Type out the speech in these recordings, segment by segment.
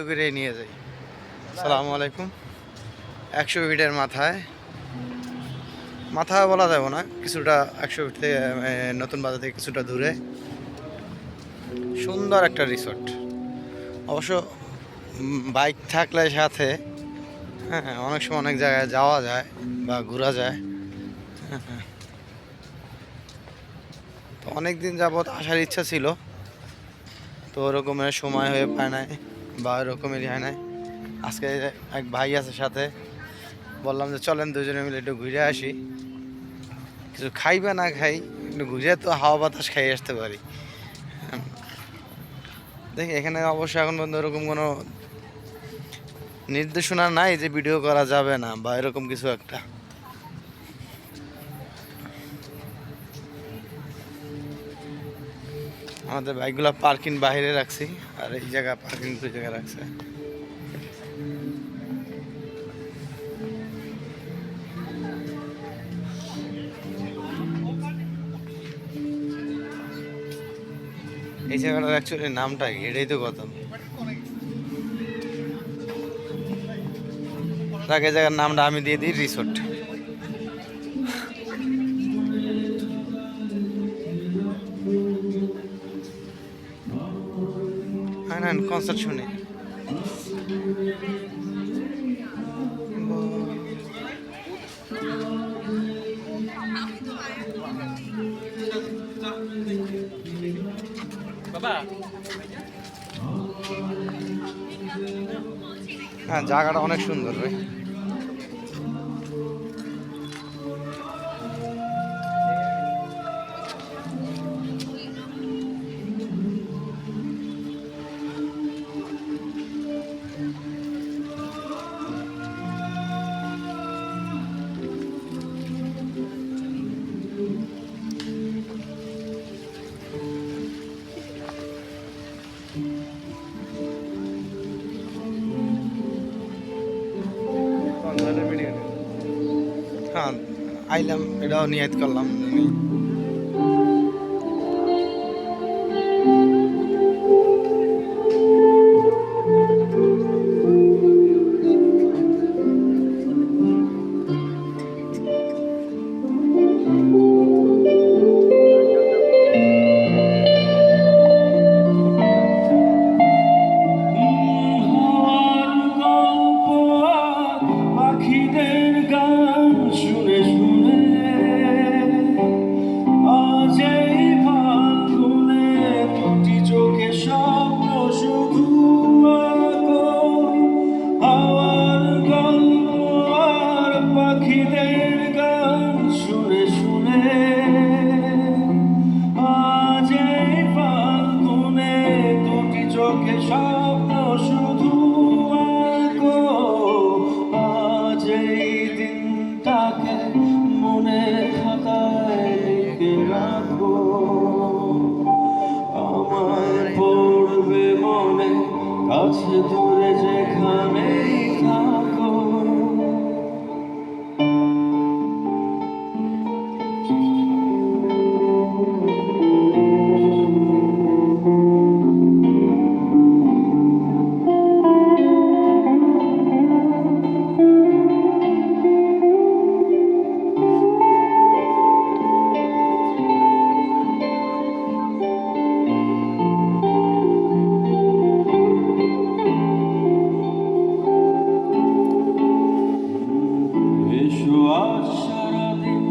করে নিয়ে যাই। আসসালামু আলাইকুম। 100 ফিটের মাথা বলা যাবে না, কিছুটা 100 ফিট থেকে নতুন বাজার থেকে কিছুটা দূরে সুন্দর একটা রিসোর্ট। অবশ্য বাইক থাকলে সাথে, হ্যাঁ, অনেক সময় অনেক জায়গায় যাওয়া যায় বা ঘোরা যায়। তো অনেক দিন যাবৎ আসার ইচ্ছা ছিল, তো ওরকমের সময় হয়ে পায় নাই বা ওরকমেরই হয় নাই। আজকে এক ভাই আছে সাথে, বললাম যে চলেন দুজনে মিলে একটু ঘুরে আসি। কিছু খাই বা না খাই, একটু ঘুরে তো হাওয়া বাতাস খাই আসতে পারি। দেখি এখানে অবশ্য এখন পর্যন্ত ওরকম কোনো নির্দেশনা নাই যে ভিডিও করা যাবে না বা এরকম কিছু একটা। আমাদের বাইকগুলো পার্কিং বাইরে রাখছি, আর এই জায়গা পার্কিং দুই জায়গায় রাখছে। এই জায়গাটার অ্যাকচুয়ালি নামটা কি, এটাই তো কথা। তাকে জায়গার নামটা আমি দিয়ে দিই রিসোর্ট। হ্যাঁ না, কনসার্ট শুনি। হ্যাঁ, জায়গাটা অনেক সুন্দর ভাই। হ্যাঁ, আইলাম, এটাও নিয়ত করলাম। পাখিদের গান শুনে শুনে আজ এই ফাল্গুনে দুটি চোখে স্বপ্ন শুধু আঁকো। হাওয়ার গল্প আর পাখিদের গান শুনে শুনে আজ এই ফাল্গুনে দুটি চোখে স্বপ্ন শুধু আঁকো। আজ এই দিনটাকে মনে খাতায় লিখে রাখো, আমায় পড়বে মনে কাছে দূরে যেখানেই থাকো। এসো আজ সারাদিন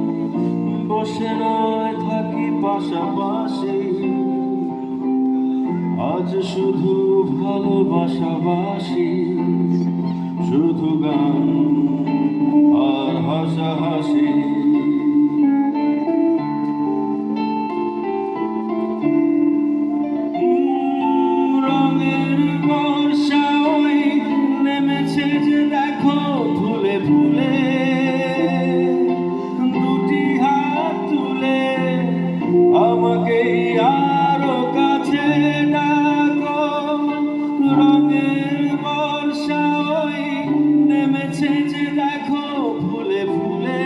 বসে নয় থাকি পাশাপাশি, আজ শুধু ভালোবাসাবাসি, শুধু গান আর হাসাহাসি। রঙের বর্ষা ওই নেমেছে যে দেখো ফুলে ফুলে, দুটি হাত তুলে আমাকে আরো কাছে ডাকো। রঙের বর্ষা ওই নেমেছে যে দেখো ফুলে ফুলে,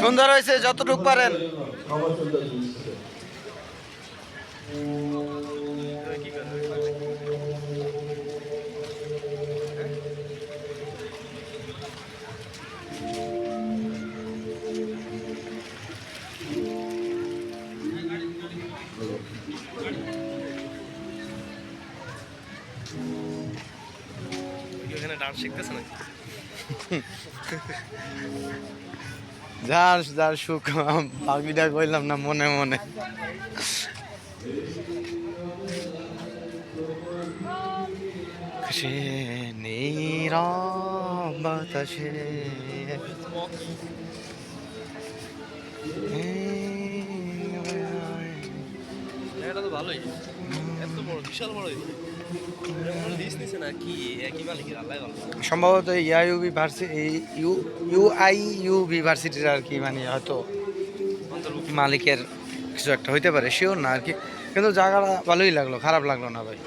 সুন্দর হয়েছে, যতটুকু পারেন। এখানে ডান্স শিখতেছে না? যার যার সুখ, বাকিটা কইলাম না মনে মনে। সে নীরব বাতাসে এটা তো ভালোই, এত বড়, বিশাল বড়। লিস্ট নিছে না কি একই মালিকের, আল্লাহ ভালো। সম্ভবত ইউবি ভার্সিটি, ইউআইইউবি ভার্সিটির আর কি, মানে হয়তো মালিকের কিছু একটা হইতে পারে, শিওর না আর কি। কিন্তু জায়গাটা ভালোই লাগলো, খারাপ লাগলো না ভাই।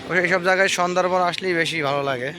ওই সব জায়গায় সন্ধ্যার পর আসলেই বেশি ভালো লাগে।